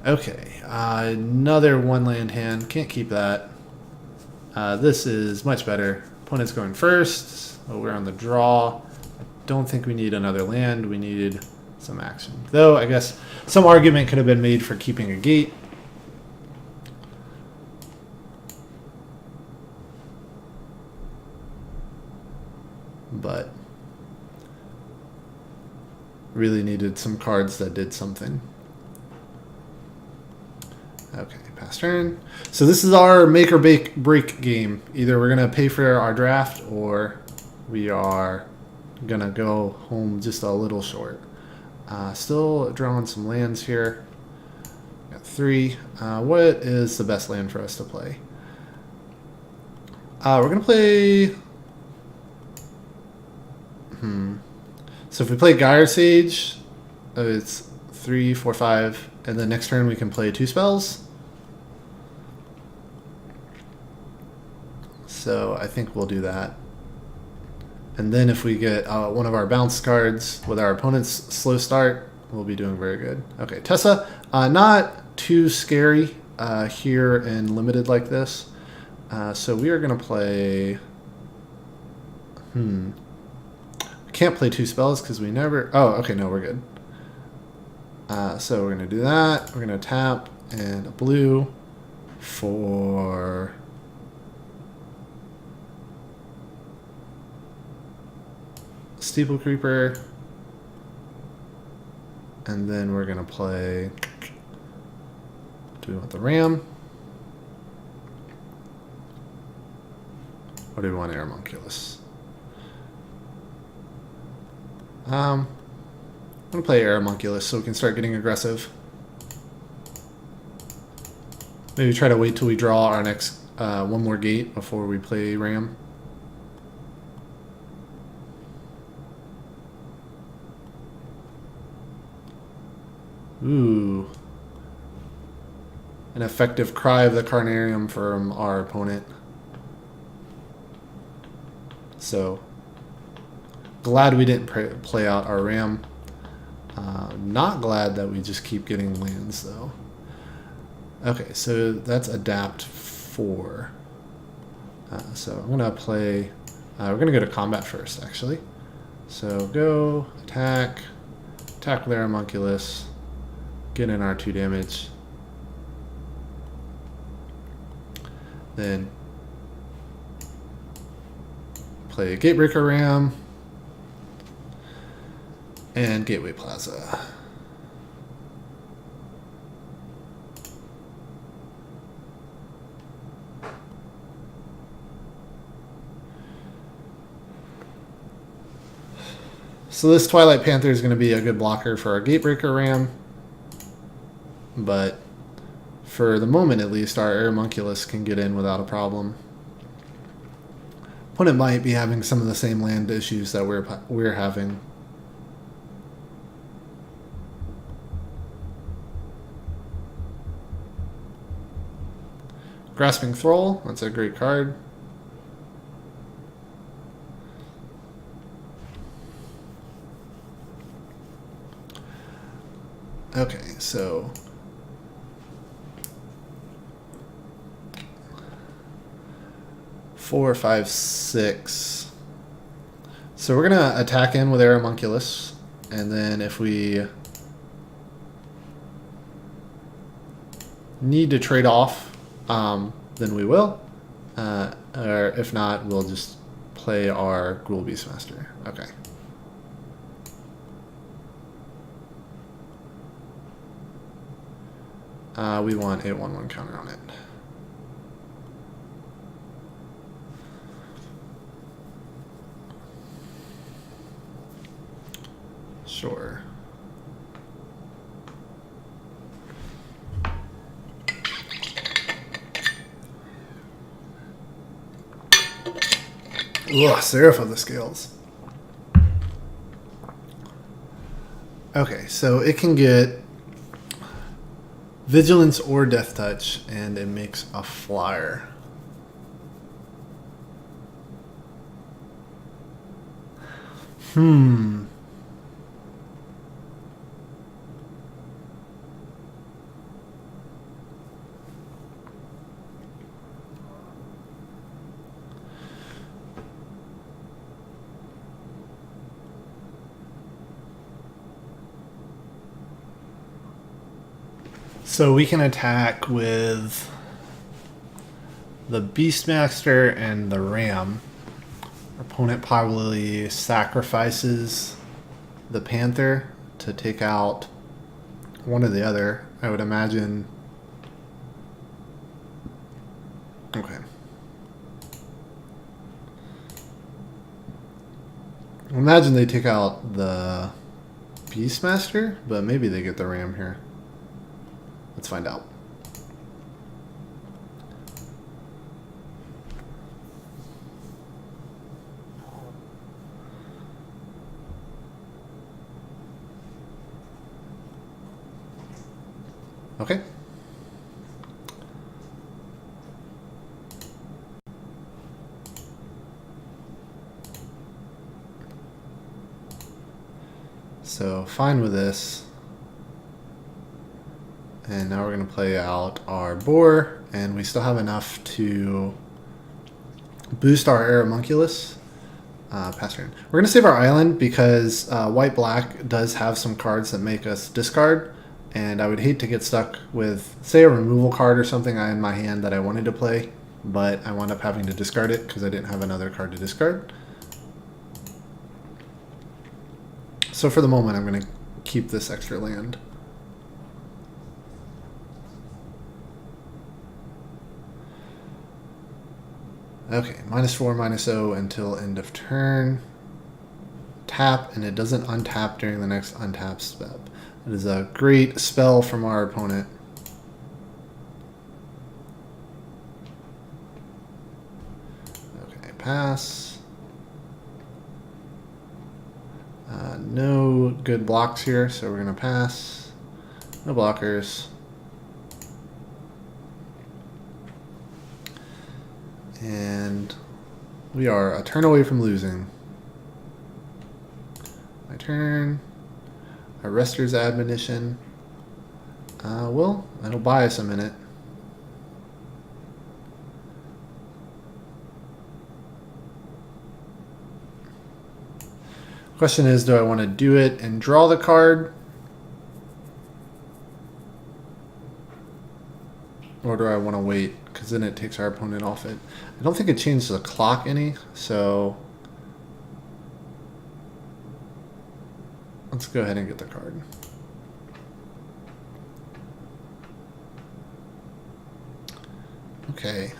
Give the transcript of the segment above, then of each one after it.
Okay, another one land hand. Can't keep that. This is much better. Opponent's going first. Oh, we're on the draw. I don't think we need another land. We needed some action. Though, I guess some argument could have been made for keeping a gate. But really needed some cards that did something. Okay, pass turn. So this is our make or break game. Either we're going to pay for our draft or we are going to go home just a little short. Still drawing some lands here. Got 3. What is the best land for us to play? We're going to play... So if we play Gyre Sage, it's 3, 4, 5, and then next turn we can play 2 spells. So I think we'll do that. And then if we get one of our bounce cards with our opponent's slow start, we'll be doing very good. Okay, Tessa, not too scary here and limited like this. So we are going to play... Can't play 2 spells because we never... Oh, okay, no, we're good. So we're going to do that. We're going to tap and a blue for... Steeple Creeper. And then we're going to play... Do we want the Ram? Or do we want Aeromunculus? I'm going to play Aeromunculus so we can start getting aggressive. Maybe try to wait till we draw our next one more gate before we play Ram. Ooh. An effective Cry of the Carnarium from our opponent. So... glad we didn't play out our Ram. Not glad that we just keep getting lands, though. Okay, so that's Adapt 4. So I'm going to play... we're going to go to combat first, actually. So go, attack with Aeromunculus, get in our 2 damage. Then play Gatebreaker Ram. And Gateway Plaza. So this Twilight Panther is going to be a good blocker for our Gatebreaker Ram. But for the moment at least, our Aeromunculus can get in without a problem. Opponent might be having some of the same land issues that we're having. Grasping Thrall, that's a great card. Okay, so... 4, 5, 6. So we're going to attack in with Aeromunculus, and then if we need to trade off, then we will. Or if not, we'll just play our Ghoul Beastmaster. Okay. We want a 1/1 counter on it. Sure. Ugh, Seraph of the Scales. Okay, so it can get Vigilance or Death Touch, and it makes a flyer. So we can attack with the Beastmaster and the Ram. Our opponent probably sacrifices the Panther to take out one or the other, I would imagine. Okay. I imagine they take out the Beastmaster, but maybe they get the Ram here. Let's find out. Okay. So fine with this. And now we're going to play out our boar, and we still have enough to boost our Aeromunculus. Pass turn. We're going to save our island because white-black does have some cards that make us discard, and I would hate to get stuck with, say, a removal card or something in my hand that I wanted to play, but I wound up having to discard it because I didn't have another card to discard. So for the moment, I'm going to keep this extra land. Okay, -4, -0 until end of turn. Tap, and it doesn't untap during the next untap step. It is a great spell from our opponent. Okay, pass. No good blocks here, so we're going to pass. No blockers. And we are a turn away from losing. My turn. Arrester's Admonition. Well, it'll buy us a minute. Question is, do I want to do it and draw the card? Or do I want to wait? Because then it takes our opponent off it. I don't think it changed the clock any, so let's go ahead and get the card. Okay.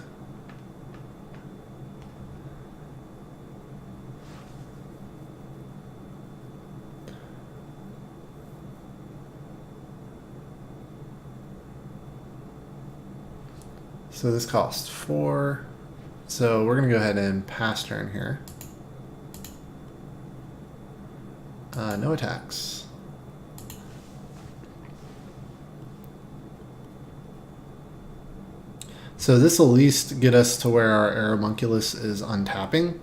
So this costs 4. So we're going to go ahead and pass turn here. No attacks. So this will at least get us to where our Aeromunculus is untapping.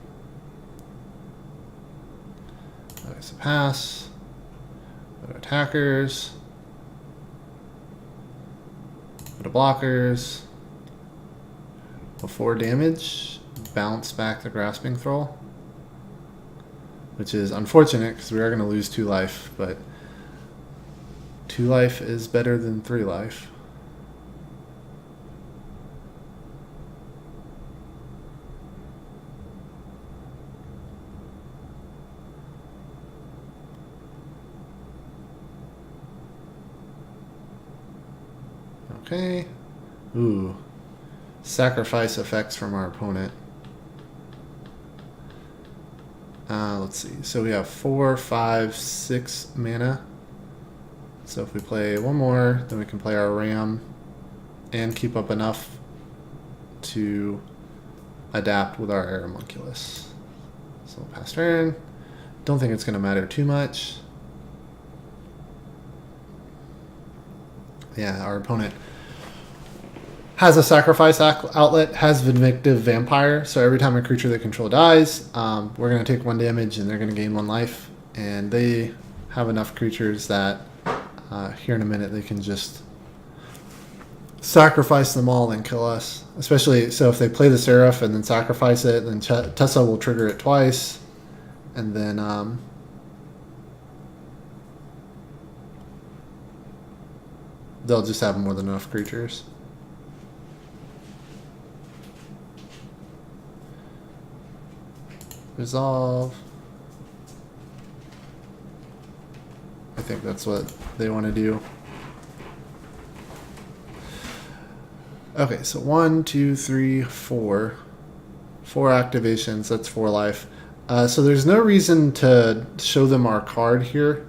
Okay, so pass. Go to attackers. Go to blockers. 4 damage, bounce back the Grasping Thrall, which is unfortunate because we are going to lose 2 life, but 2 life is better than 3 life. Okay. Ooh. Sacrifice effects from our opponent. Let's see. So we have 4, 5, 6 mana. So if we play one more, then we can play our Ram and keep up enough to adapt with our Aeromunculus. So we'll pass turn. Don't think it's going to matter too much. Yeah, our opponent has a sacrifice outlet, has Vindictive Vampire, so every time a creature they control dies, we're going to take 1 damage and they're going to gain 1 life. And they have enough creatures that here in a minute they can just sacrifice them all and kill us. Especially, so if they play the Seraph and then sacrifice it, then Tessa will trigger it twice. And then they'll just have more than enough creatures. Resolve. I think that's what they want to do. Okay, so 1, 2, 3, 4. 4 activations, that's 4 life. So there's no reason to show them our card here.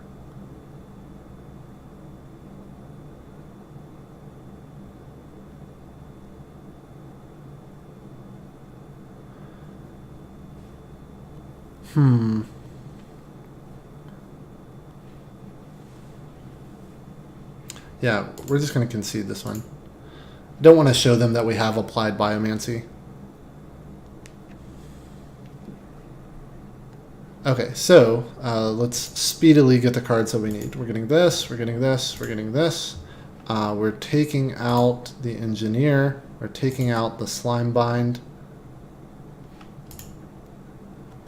Yeah, we're just going to concede this one. Don't want to show them that we have applied Biomancy. Okay, so let's speedily get the cards that we need. We're getting this, we're getting this, we're getting this. We're taking out the Engineer. We're taking out the Slime Bind.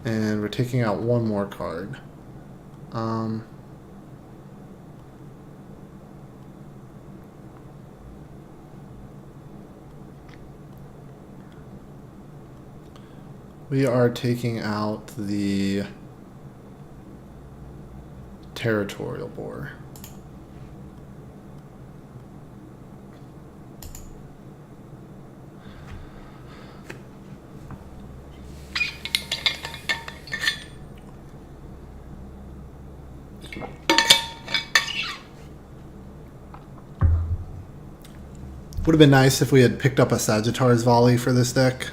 And we're taking out one more card. We are taking out the Territorial Boar. Would have been nice if we had picked up a Sagittarius Volley for this deck.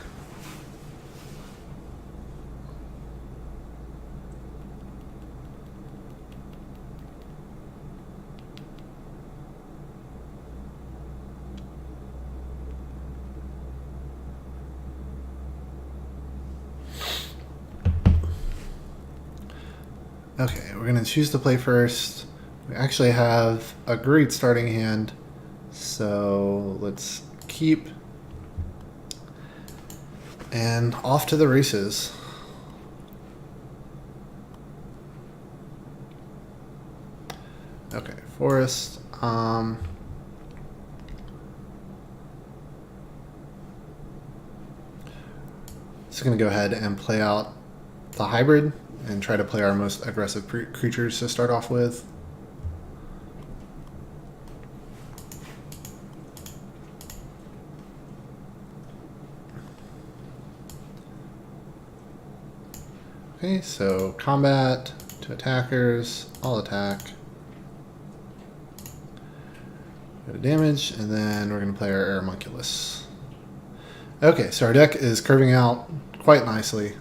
Okay, we're going to choose to play first. We actually have a great starting hand, so let's keep. And off to the races. Okay, Forest. Just going to go ahead and play out the hybrid and try to play our most aggressive creatures to start off with. Okay, so combat to attackers, all attack. Go to damage, and then we're going to play our Aeromunculus. Okay, so our deck is curving out quite nicely.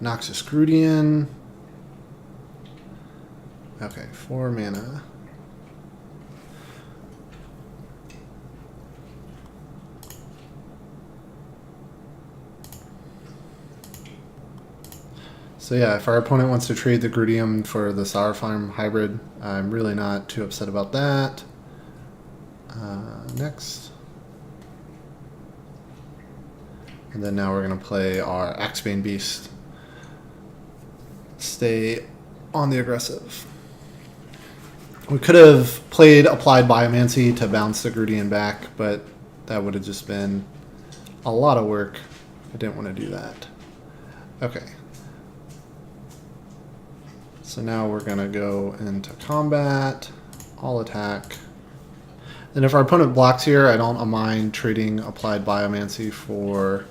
Noxious Grudian. Okay, 4 mana. So yeah, if our opponent wants to trade the Grudium for the Sour Farm hybrid, I'm really not too upset about that. Next. And then now we're going to play our Axebane Beast. Stay on the aggressive. We could have played Applied Biomancy to bounce the Grudian back, but that would have just been a lot of work. I didn't want to do that. Okay. So now we're going to go into combat, all attack. And if our opponent blocks here, I don't mind trading Applied Biomancy for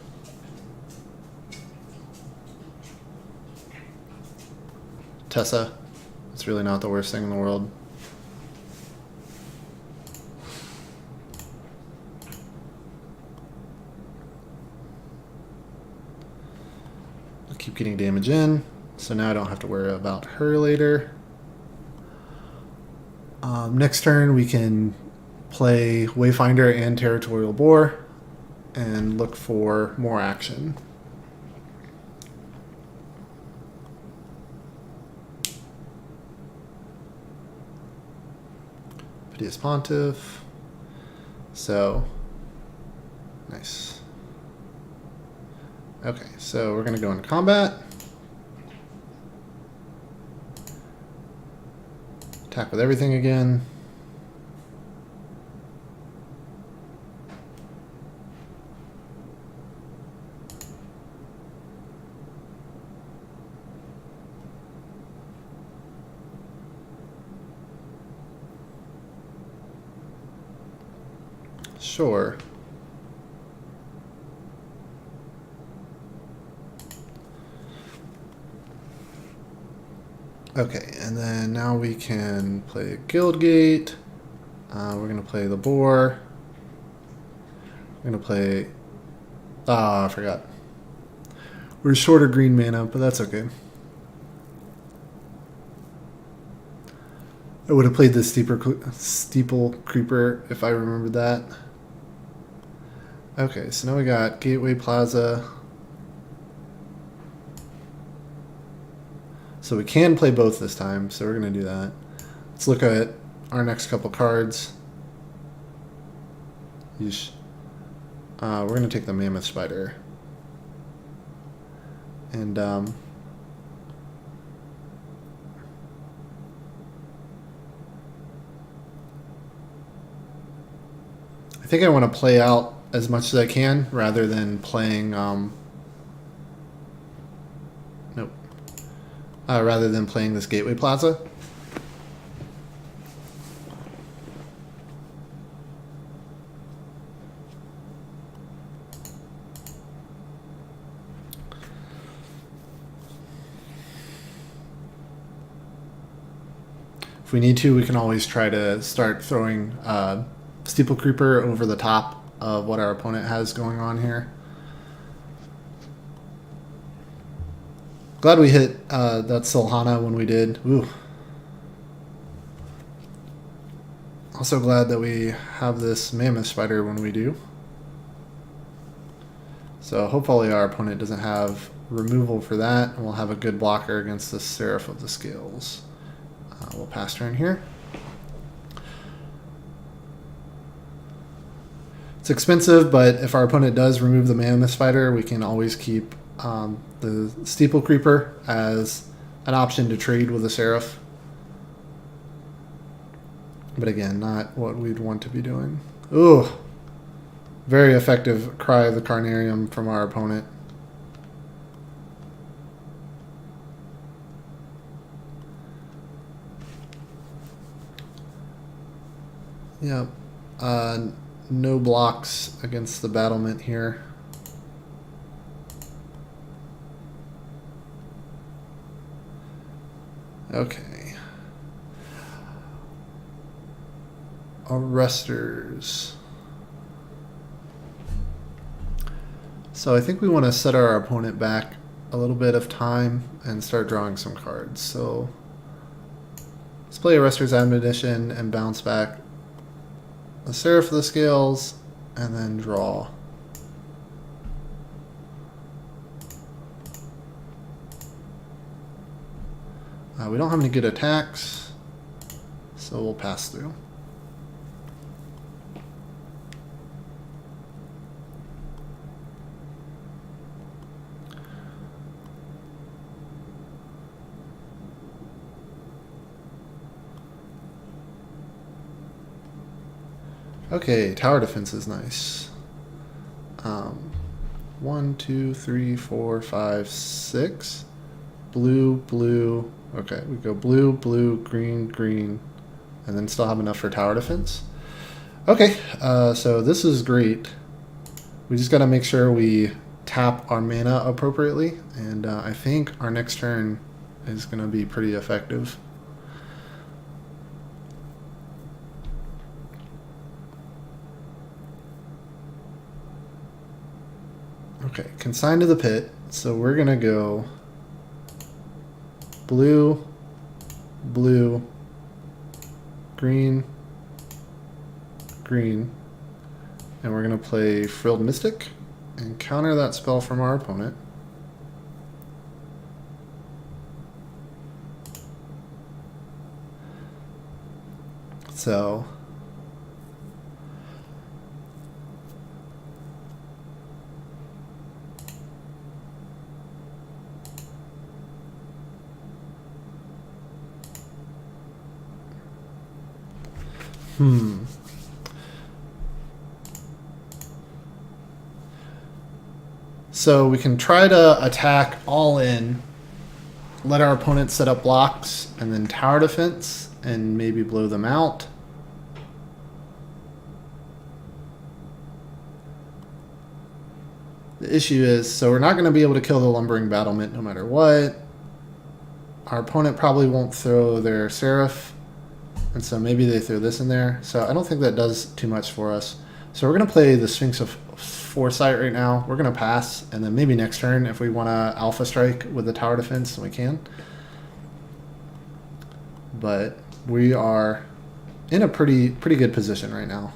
Tessa. It's really not the worst thing in the world. I'll keep getting damage in, so now I don't have to worry about her later. Next turn we can play Wayfinder and Territorial Boar and look for more action. Piteous Pontiff. So, nice. Okay, so we're going to go into combat. Attack with everything again. Sure. Okay, and then now we can play Guildgate. We're going to play the Boar. We're going to play... Ah, I forgot. We're shorter green mana, but that's okay. I would have played the Steeple Creeper if I remembered that. Okay, so now we got Gateway Plaza. So we can play both this time, so we're going to do that. Let's look at our next couple cards. Yeesh. We're going to take the Mammoth Spider. And I think I want to play out as much as I can rather than playing nope. Rather than playing this Gateway Plaza. If we need to, we can always try to start throwing Steeple Creeper over the top of what our opponent has going on here. Glad we hit that Solhana when we did. Ooh. Also glad that we have this Mammoth Spider when we do. So hopefully our opponent doesn't have removal for that, and we'll have a good blocker against the Seraph of the Scales. We'll pass turn here. It's expensive, but if our opponent does remove the Mammoth Spider, we can always keep the Steeple Creeper as an option to trade with the Seraph. But again, not what we'd want to be doing. Ooh, very effective Cry of the Carnarium from our opponent. Yep. No blocks against the battlement here. Okay. Arresters. So I think we want to set our opponent back a little bit of time and start drawing some cards. So let's play Arrester's Admonition and bounce back the Seraph of the Scales, and then draw. We don't have any good attacks, so we'll pass through. Okay, tower defense is nice. 1, 2, 3, 4, 5, 6. Blue, blue. Okay, we go blue, blue, green, green, and then still have enough for tower defense. Okay, so this is great. We just got to make sure we tap our mana appropriately, and I think our next turn is going to be pretty effective. Okay, Consign to the Pit. So we're going to go blue, blue, green, green, and we're going to play Frilled Mystic and counter that spell from our opponent. So So we can try to attack all in, let our opponent set up blocks, and then tower defense, and maybe blow them out. The issue is, so we're not going to be able to kill the lumbering battlement no matter what. Our opponent probably won't throw their Seraph, and so maybe they throw this in there. So I don't think that does too much for us. So we're going to play the Sphinx of Foresight right now. We're going to pass, and then maybe next turn, if we want to Alpha Strike with the tower defense, we can. But we are in a pretty good position right now.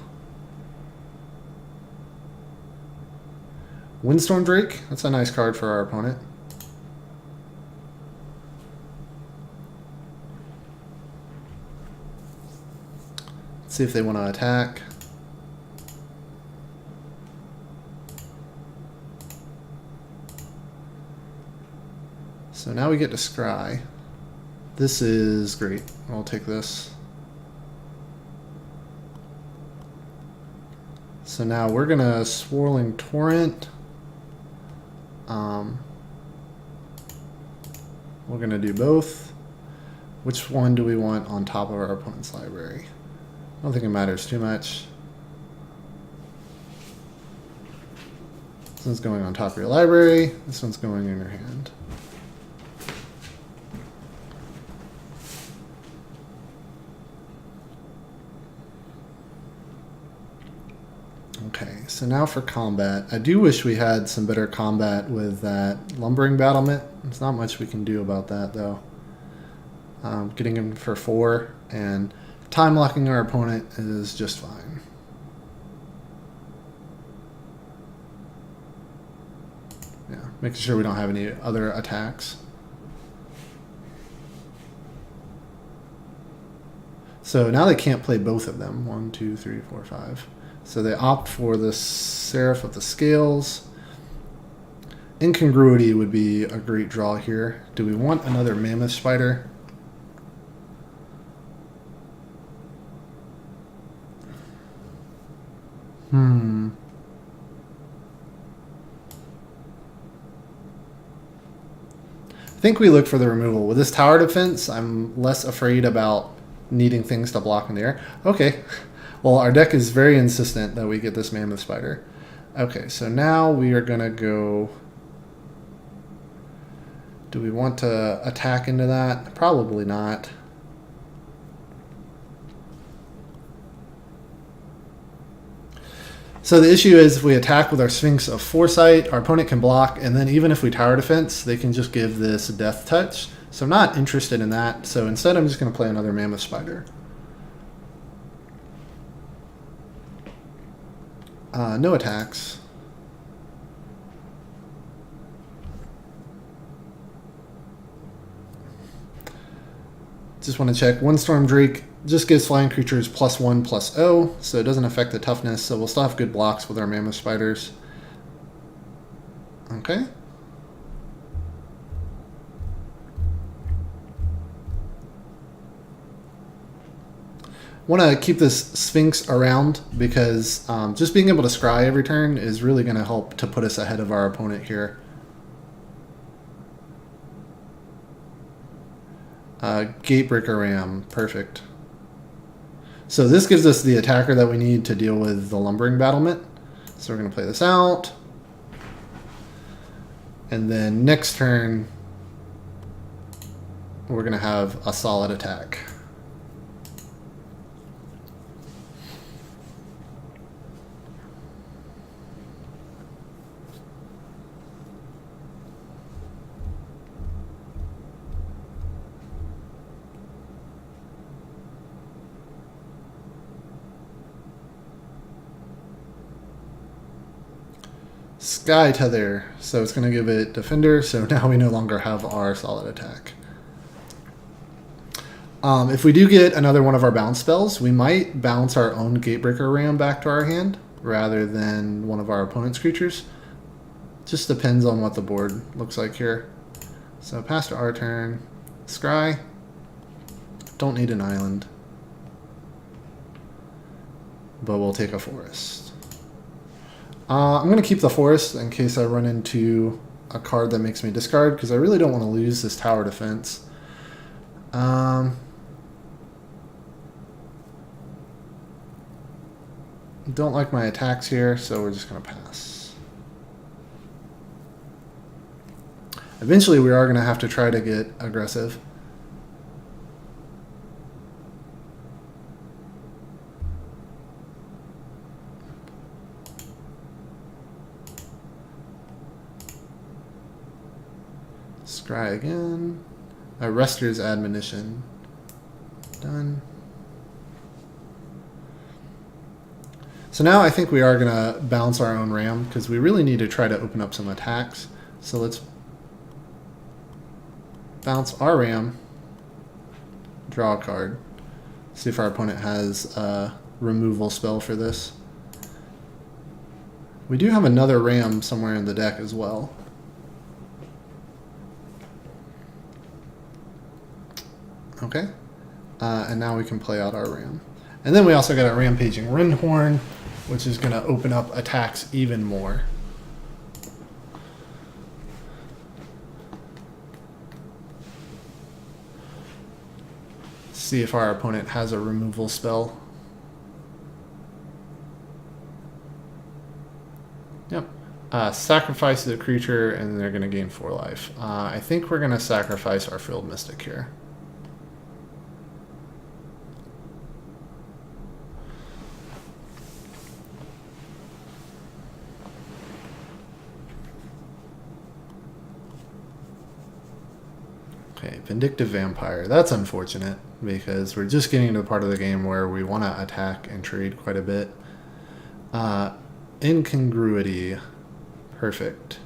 Windstorm Drake, that's a nice card for our opponent. Let's see if they want to attack. So now we get to scry. This is great. I'll take this. So now we're gonna Swirling Torrent. We're gonna do both. Which one do we want on top of our opponent's library? I don't think it matters too much. This one's going on top of your library. This one's going in your hand. Okay, so now for combat. I do wish we had some better combat with that lumbering battlement. There's not much we can do about that though. Getting him for 4 and time locking our opponent is just fine. Yeah, making sure we don't have any other attacks. So now they can't play both of them. 1, 2, 3, 4, 5. So they opt for the Seraph of the Scales. Incongruity would be a great draw here. Do we want another Mammoth Spider? I think we look for the removal. With this tower defense, I'm less afraid about needing things to block in the air. Okay. Well, our deck is very insistent that we get this Mammoth Spider. Okay, so now we are going to go... Do we want to attack into that? Probably not. So the issue is if we attack with our Sphinx of Foresight, our opponent can block, and then even if we tower defense, they can just give this Death Touch. So I'm not interested in that. So instead I'm just going to play another Mammoth Spider. No attacks. Just want to check. Windstorm Drake just gives flying creatures +1/+0, so it doesn't affect the toughness, so we'll still have good blocks with our Mammoth Spiders. Okay. Want to keep this Sphinx around because just being able to scry every turn is really going to help to put us ahead of our opponent here. Gatebreaker Ram, perfect. So this gives us the attacker that we need to deal with the lumbering battlement. So we're going to play this out. And then next turn, we're going to have a solid attack. Sky Tether, so it's going to give it Defender, so now we no longer have our solid attack. If we do get another one of our bounce spells, we might bounce our own Gatebreaker Ram back to our hand rather than one of our opponent's creatures. Just depends on what the board looks like here. So pass to our turn. Scry. Don't need an island. but we'll take a forest. I'm going to keep the forest in case I run into a card that makes me discard, because I really don't want to lose this tower defense. Don't like my attacks here, so we're just going to pass. Eventually we are going to have to try to get aggressive. Scry again. Arrester's admonition. Done. So now I think we are going to bounce our own ram, because we really need to try to open up some attacks. So let's bounce our ram, draw a card, see if our opponent has a removal spell for this. We do have another ram somewhere in the deck as well. Okay, and now we can play out our ram. And then we also got a Rampaging Rinhorn, which is going to open up attacks even more. See if our opponent has a removal spell. Yep. Sacrifice the creature, and they're going to gain 4 life. I think we're going to sacrifice our Field Mystic here. Okay, Vindictive Vampire. That's unfortunate, because we're just getting to the part of the game where we want to attack and trade quite a bit. Incongruity. Perfect.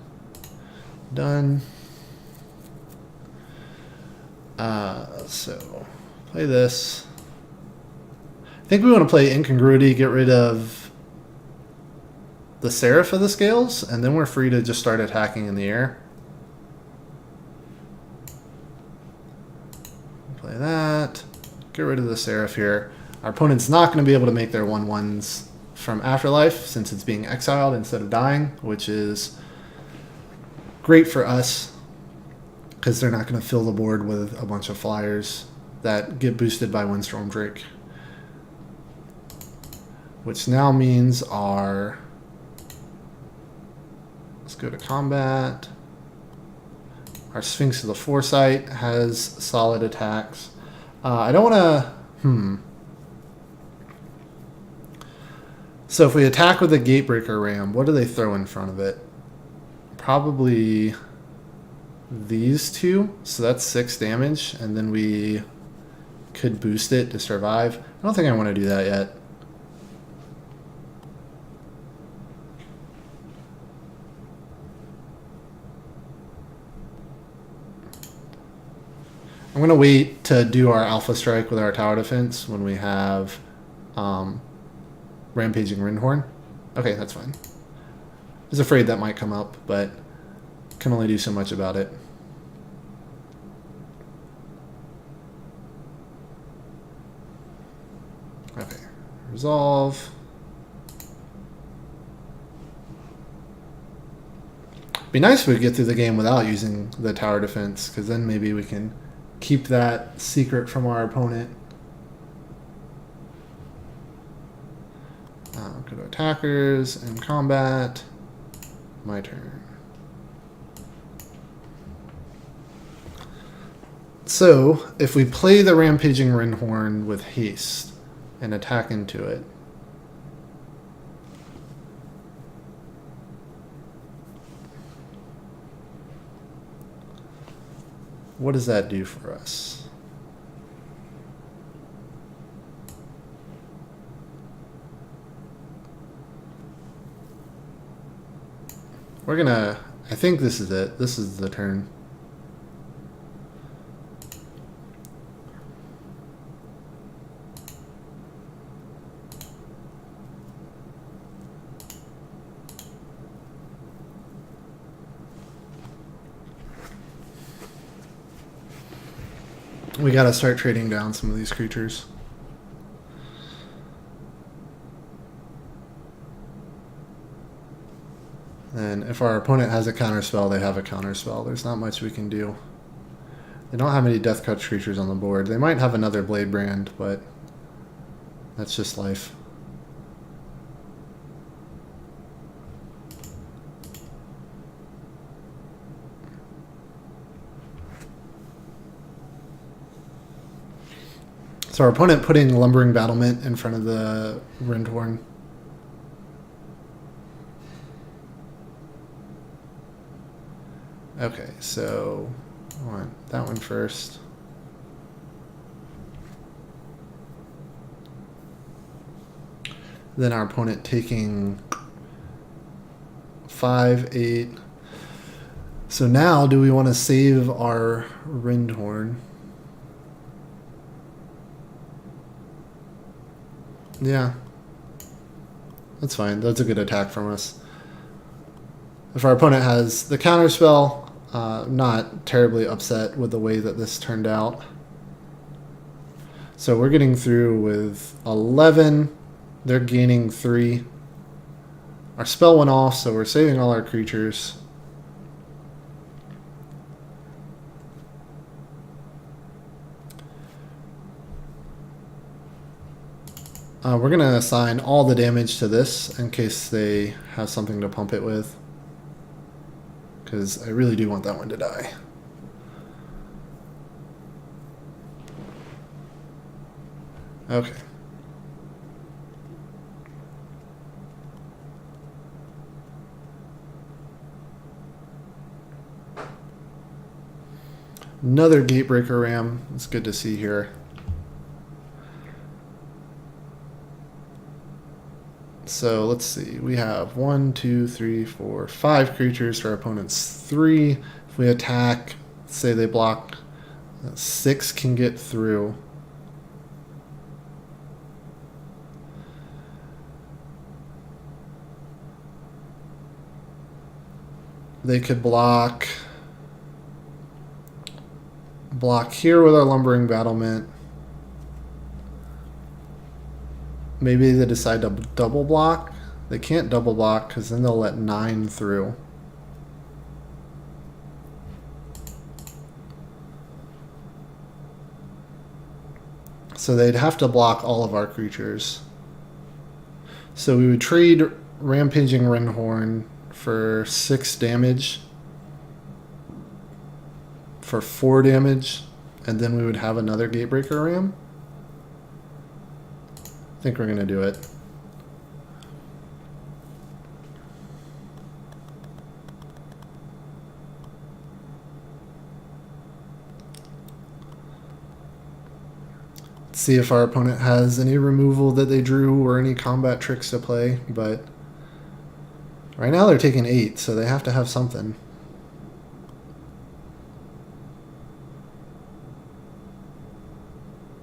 Done. So, play this. I think we want to play Incongruity, get rid of the Seraph of the Scales, and then we're free to just start attacking in the air. Play that. Get rid of the Seraph here. Our opponent's not going to be able to make their 1/1s from Afterlife since it's being exiled instead of dying, which is great for us because they're not going to fill the board with a bunch of flyers that get boosted by Windstorm Drake. Which now means our... Let's go to combat. Our Sphinx of the Foresight has solid attacks. I don't want to... So if we attack with a Gatebreaker Ram, what do they throw in front of it? Probably these two. So that's 6 damage. And then we could boost it to survive. I don't think I want to do that yet. I'm going to wait to do our Alpha Strike with our tower defense when we have Rampaging Rinhorn. Okay, that's fine. I was afraid that might come up, but can only do so much about it. Okay, resolve. Be nice if we get through the game without using the tower defense, because then maybe we can keep that secret from our opponent. Go to attackers and combat. My turn. So, if we play the Rampaging Rinhorn with haste and attack into it, what does that do for us? We're gonna... I think this is it. This is the turn. We gotta start trading down some of these creatures. And if our opponent has a counterspell, they have a counterspell. There's not much we can do. They don't have any Death Touch creatures on the board. They might have another Blade Brand, but that's just life. So our opponent putting Lumbering Battlement in front of the Rindhorn. Okay, so I want that one first. Then our opponent taking 5, 8. So now, do we want to save our Rindhorn? Yeah. That's fine. That's a good attack from us. If our opponent has the counterspell, not terribly upset with the way that this turned out. So we're getting through with 11. They're gaining 3. Our spell went off, so we're saving all our creatures. We're going to assign all the damage to this in case they have something to pump it with. Because I really do want that one to die. Okay. Another Gatebreaker Ram. It's good to see here. So let's see. We have 1, 2, 3, 4, 5 creatures for our opponent's 3. If we attack, say they block, 6 can get through. They could block here with our Lumbering Battlement. Maybe they decide to double block. They can't double block because then they'll let 9 through. So they'd have to block all of our creatures. So we would trade Rampaging Rindhorn for 6 damage. For 4 damage. And then we would have another Gatebreaker Ram. I think we're going to do it. Let's see if our opponent has any removal that they drew or any combat tricks to play, but right now they're taking 8, so they have to have something.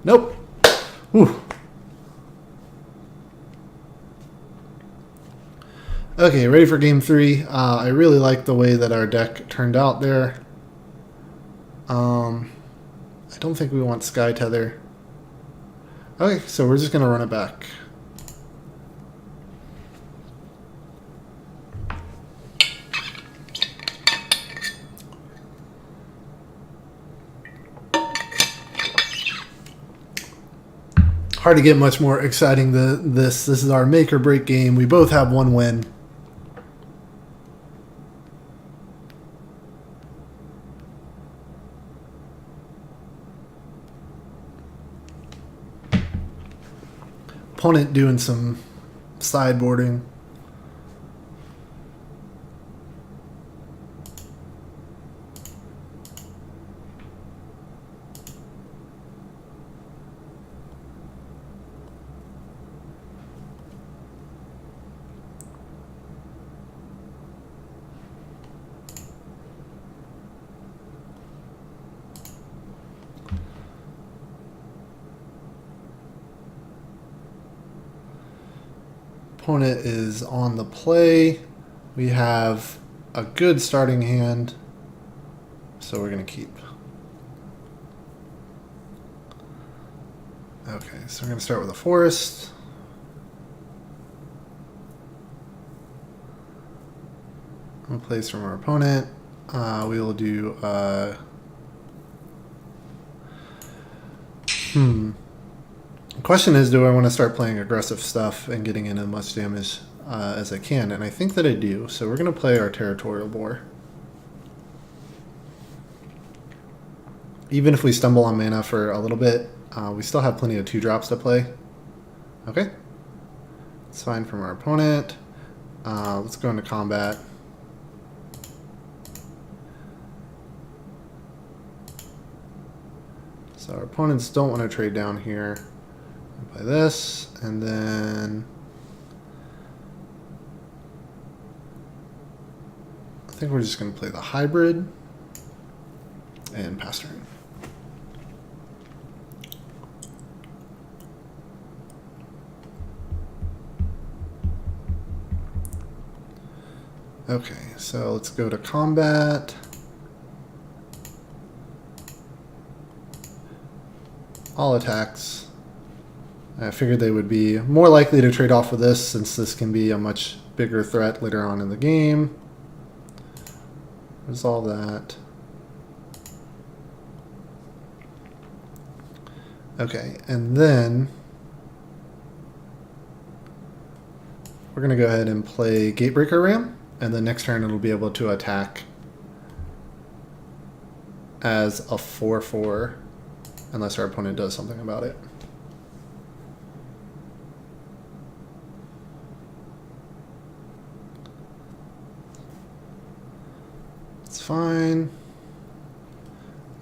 Nope. Whew. Okay, ready for game 3. I really like the way that our deck turned out there. I don't think we want Sky Tether. Okay, so we're just going to run it back. Hard to get much more exciting than this. This is our make or break game. We both have 1 win. Opponent doing some sideboarding. Opponent is on the play. We have a good starting hand, so we're going to keep. Okay, so we're going to start with a forest. plays from our opponent. We will do... The question is, do I want to start playing aggressive stuff and getting in as much damage as I can? And I think that I do. So we're going to play our Territorial Boar. Even if we stumble on mana for a little bit, we still have plenty of 2-drops to play. Okay. It's fine from our opponent. Let's go into combat. So our opponents don't want to trade down here. Play this, and then I think we're just going to play the hybrid and pass turn. Okay, so let's go to combat. All attacks. I figured they would be more likely to trade off with this, since this can be a much bigger threat later on in the game. Resolve that. Okay, and then we're going to go ahead and play Gatebreaker Ram, and the next turn it'll be able to attack as a 4/4 unless our opponent does something about it. It's fine.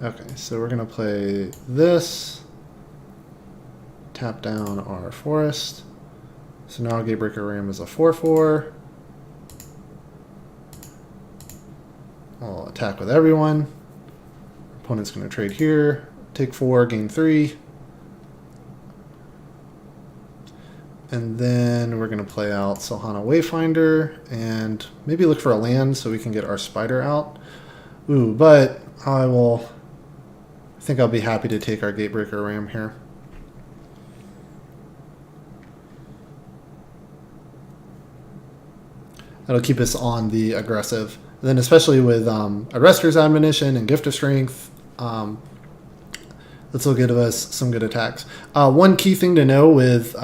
Okay, so we're going to play this. Tap down our forest. So now Gatebreaker Ram is a 4/4. I'll attack with everyone. Opponent's going to trade here. Take 4, gain 3. And then we're going to play out Silhana Wayfinder and maybe look for a land so we can get our spider out. Ooh, but I think I'll be happy to take our Gatebreaker Ram here. That'll keep us on the aggressive. And then especially with Arrester's Admonition and Gift of Strength, this will give us some good attacks. One key thing to know with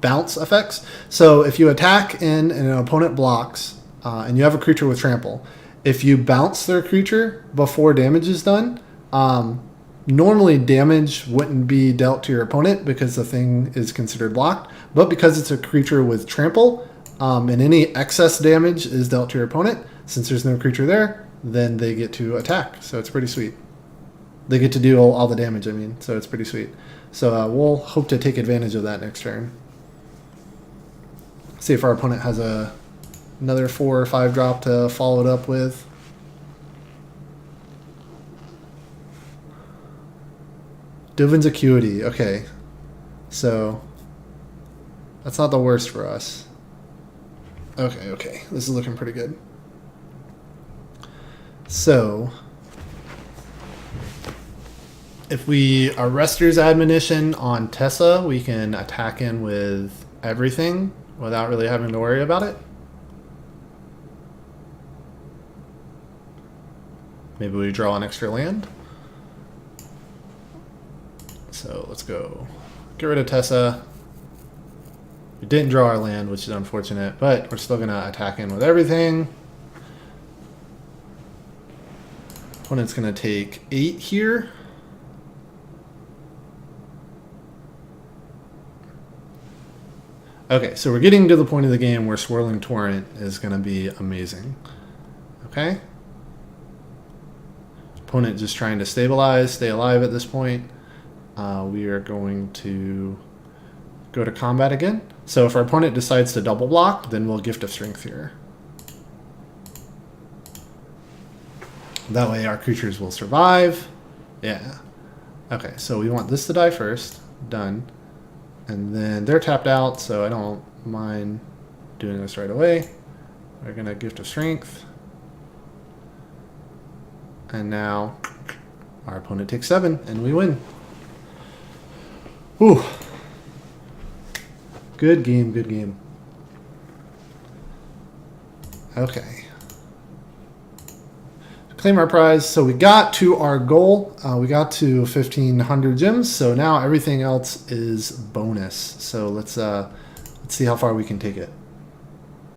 bounce effects. So if you attack and an opponent blocks, and you have a creature with trample, if you bounce their creature before damage is done, normally damage wouldn't be dealt to your opponent because the thing is considered blocked. But because it's a creature with trample, and any excess damage is dealt to your opponent, since there's no creature there, then they get to attack. So it's pretty sweet. They get to do all the damage, I mean, so it's pretty sweet. So we'll hope to take advantage of that next turn. See if our opponent has another 4 or 5 drop to follow it up with. Dovin's Acuity, okay. So that's not the worst for us. Okay, this is looking pretty good. So if we Arrester's Admonition on Tessa, we can attack in with everything without really having to worry about it. Maybe we draw an extra land. So let's go get rid of Tessa. We didn't draw our land, which is unfortunate, but we're still going to attack in with everything. Opponent's going to take 8 here. Okay, so we're getting to the point of the game where Swirling Torrent is going to be amazing. Okay? Opponent just trying to stabilize, stay alive at this point. We are going to go to combat again. So if our opponent decides to double block, then we'll Gift of Strength here. That way our creatures will survive. Yeah. Okay, so we want this to die first. Done. And then they're tapped out, so I don't mind doing this right away. We're going to Gift of Strength. And now our opponent takes 7, and we win. Whew. Good game, good game. Okay. claim our prize. So we got to our goal. We got to 1,500 gems. So now everything else is bonus. So let's see how far we can take it.